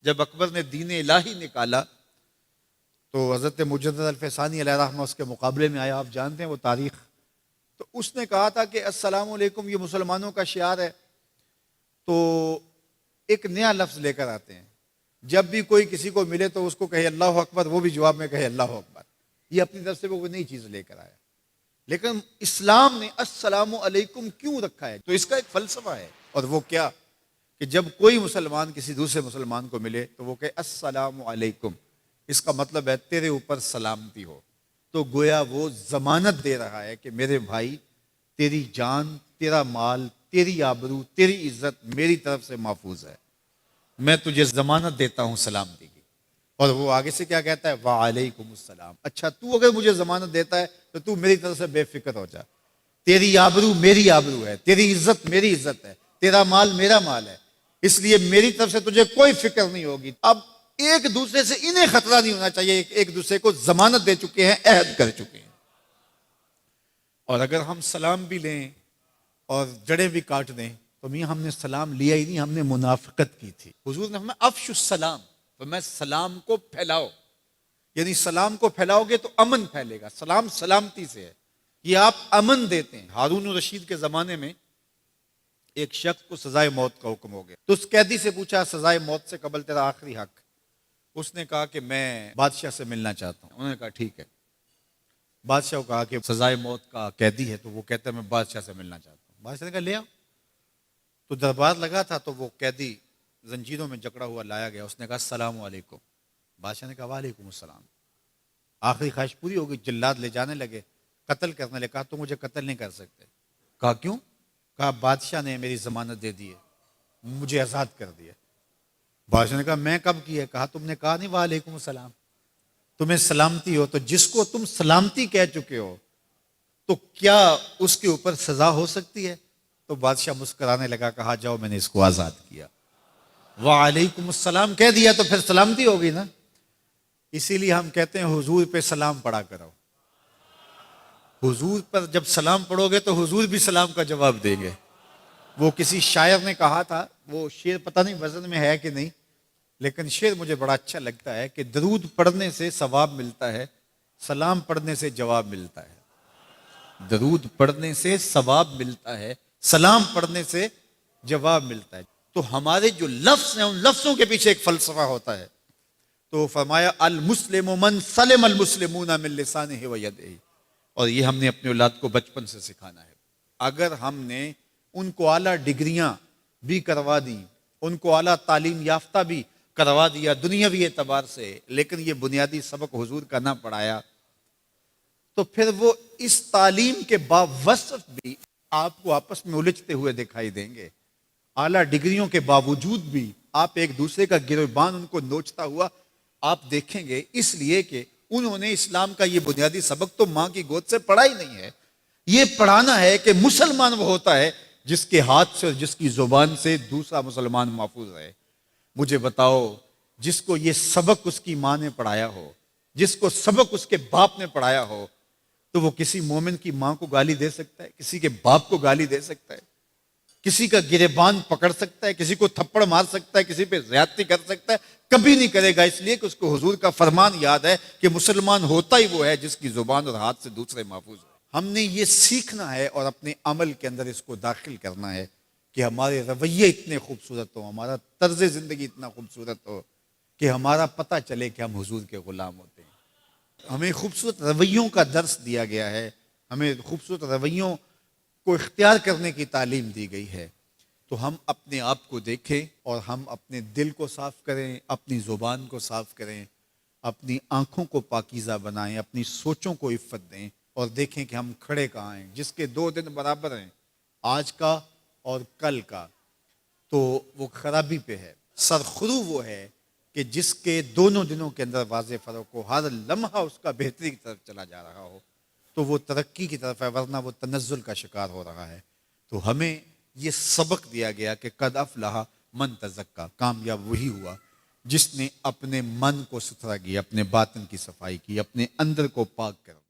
جب اکبر نے دین الہی نکالا تو حضرت مجدد الفسانی علیہ رحمہ اس کے مقابلے میں آیا. آپ جانتے ہیں وہ تاریخ. تو اس نے کہا تھا کہ السلام علیکم یہ مسلمانوں کا شعار ہے. تو ایک نیا لفظ لے کر آتے ہیں. جب بھی کوئی کسی کو ملے تو اس کو کہے اللہ اکبر, وہ بھی جواب میں کہے اللہ اکبر. یہ اپنی طرف سے وہ نئی چیز لے کر آیا. لیکن اسلام نے السلام علیکم کیوں رکھا ہے؟ تو اس کا ایک فلسفہ ہے, اور وہ کیا کہ جب کوئی مسلمان کسی دوسرے مسلمان کو ملے تو وہ کہے السلام علیکم. اس کا مطلب ہے تیرے اوپر سلامتی ہو. تو گویا وہ ضمانت دے رہا ہے کہ میرے بھائی, تیری جان, تیرا مال, تیری آبرو, تیری عزت میری طرف سے محفوظ ہے. میں تجھے ضمانت دیتا ہوں سلامتی کی. اور وہ آگے سے کیا کہتا ہے؟ وعلیکم السلام. اچھا تو اگر مجھے ضمانت دیتا ہے تو تو میری طرف سے بے فکر ہو جا. تیری آبرو میری آبرو ہے, تیری عزت میری عزت ہے, تیرا مال میرا مال ہے, اس لیے میری طرف سے تجھے کوئی فکر نہیں ہوگی. اب ایک دوسرے سے انہیں خطرہ نہیں ہونا چاہیے, ایک دوسرے کو ضمانت دے چکے ہیں, عہد کر چکے ہیں. اور اگر ہم سلام بھی لیں اور جڑیں بھی کاٹ دیں تو میاں ہم نے سلام لیا ہی نہیں, ہم نے منافقت کی تھی. حضور نے فرمایا افشوا السلام, تو میں سلام کو پھیلاؤ. یعنی سلام کو پھیلاؤ گے تو امن پھیلے گا. سلام سلامتی سے ہے, یہ آپ امن دیتے ہیں. ہارون الرشید کے زمانے میں ایک شخص کو سزائے موت کا حکم ہو گیا. تو اس قیدی سے پوچھا سزائے موت سے قبل تیرا آخری حق. اس نے کہا کہ میں بادشاہ سے ملنا چاہتا ہوں. انہوں نے کہا ٹھیک ہے. بادشاہ کو کہا کہ سزائے موت کا قیدی ہے, تو وہ کہتا ہے میں بادشاہ سے ملنا چاہتا ہوں. بادشاہ نے کہا لے آؤ. تو دربار لگا تھا, تو وہ قیدی زنجیروں میں جکڑا ہوا لایا گیا. اس نے کہا السلام علیکم. بادشاہ نے کہا وعلیکم السلام. آخری خواہش پوری ہو گئی. جلاد لے جانے لگے, قتل کرنے لگے. کہا تو مجھے قتل نہیں کر سکتے. کہا کیوں؟ کہا بادشاہ نے میری ضمانت دے دی ہے, مجھے آزاد کر دیا. بادشاہ نے کہا میں کب کی ہے؟ کہا تم نے کہا نہیں وعلیکم السلام, تمہیں سلامتی ہو. تو جس کو تم سلامتی کہہ چکے ہو تو کیا اس کے اوپر سزا ہو سکتی ہے؟ تو بادشاہ مسکرانے لگا, کہا جاؤ میں نے اس کو آزاد کیا. وعلیکم السلام کہہ دیا تو پھر سلامتی ہوگی نا. اسی لیے ہم کہتے ہیں حضور پہ سلام پڑھا کرو. حضور پر جب سلام پڑھو گے تو حضور بھی سلام کا جواب دیں گے. وہ کسی شاعر نے کہا تھا, وہ شعر پتہ نہیں وزن میں ہے کہ نہیں, لیکن شعر مجھے بڑا اچھا لگتا ہے کہ درود پڑھنے سے ثواب ملتا ہے, سلام پڑھنے سے جواب ملتا ہے. درود پڑھنے سے ثواب ملتا ہے, سلام پڑھنے سے جواب ملتا ہے. تو ہمارے جو لفظ ہیں ان لفظوں کے پیچھے ایک فلسفہ ہوتا ہے. تو فرمایا المسلم من سلم المسلمون من لسانہ و یدہ, اور یہ ہم نے اپنے اولاد کو بچپن سے سکھانا ہے. اگر ہم نے ان کو اعلیٰ ڈگریاں بھی کروا دیں, ان کو اعلیٰ تعلیم یافتہ بھی کروا دیا دنیاوی اعتبار سے, لیکن یہ بنیادی سبق حضور کا نہ پڑھایا, تو پھر وہ اس تعلیم کے باوصف بھی آپ کو آپس میں الجھتے ہوئے دکھائی دیں گے. اعلیٰ ڈگریوں کے باوجود بھی آپ ایک دوسرے کا گریبان ان کو نوچتا ہوا آپ دیکھیں گے, اس لیے کہ انہوں نے اسلام کا یہ بنیادی سبق تو ماں کی گود سے پڑھا ہی نہیں ہے. یہ پڑھانا ہے کہ مسلمان وہ ہوتا ہے جس کے ہاتھ سے اور جس کی زبان سے دوسرا مسلمان محفوظ رہے. مجھے بتاؤ, جس کو یہ سبق اس کی ماں نے پڑھایا ہو, جس کو سبق اس کے باپ نے پڑھایا ہو, تو وہ کسی مومن کی ماں کو گالی دے سکتا ہے, کسی کے باپ کو گالی دے سکتا ہے, کسی کا گریبان پکڑ سکتا ہے, کسی کو تھپڑ مار سکتا ہے, کسی پہ زیادتی کر سکتا ہے؟ کبھی نہیں کرے گا, اس لیے کہ اس کو حضور کا فرمان یاد ہے کہ مسلمان ہوتا ہی وہ ہے جس کی زبان اور ہاتھ سے دوسرے محفوظ ہو. ہم نے یہ سیکھنا ہے اور اپنے عمل کے اندر اس کو داخل کرنا ہے کہ ہمارے رویے اتنے خوبصورت ہوں, ہمارا طرز زندگی اتنا خوبصورت ہو کہ ہمارا پتہ چلے کہ ہم حضور کے غلام ہوتے ہیں. ہمیں خوبصورت رویوں کا درس دیا گیا ہے, ہمیں خوبصورت رویوں کو اختیار کرنے کی تعلیم دی گئی ہے. تو ہم اپنے آپ کو دیکھیں اور ہم اپنے دل کو صاف کریں, اپنی زبان کو صاف کریں, اپنی آنکھوں کو پاکیزہ بنائیں, اپنی سوچوں کو عفت دیں, اور دیکھیں کہ ہم کھڑے کہاں ہیں. جس کے 2 دن برابر ہیں, آج کا اور کل کا, تو وہ خرابی پہ ہے. سرخرو وہ ہے کہ جس کے دونوں دنوں کے اندر واضح فرق ہو, ہر لمحہ اس کا بہتری کی طرف چلا جا رہا ہو, تو وہ ترقی کی طرف ہے, ورنہ وہ تنزل کا شکار ہو رہا ہے. تو ہمیں یہ سبق دیا گیا کہ قد افلح من تزکا, کامیاب وہی ہوا جس نے اپنے من کو ستھرا کیا, اپنے باطن کی صفائی کی, اپنے اندر کو پاک کر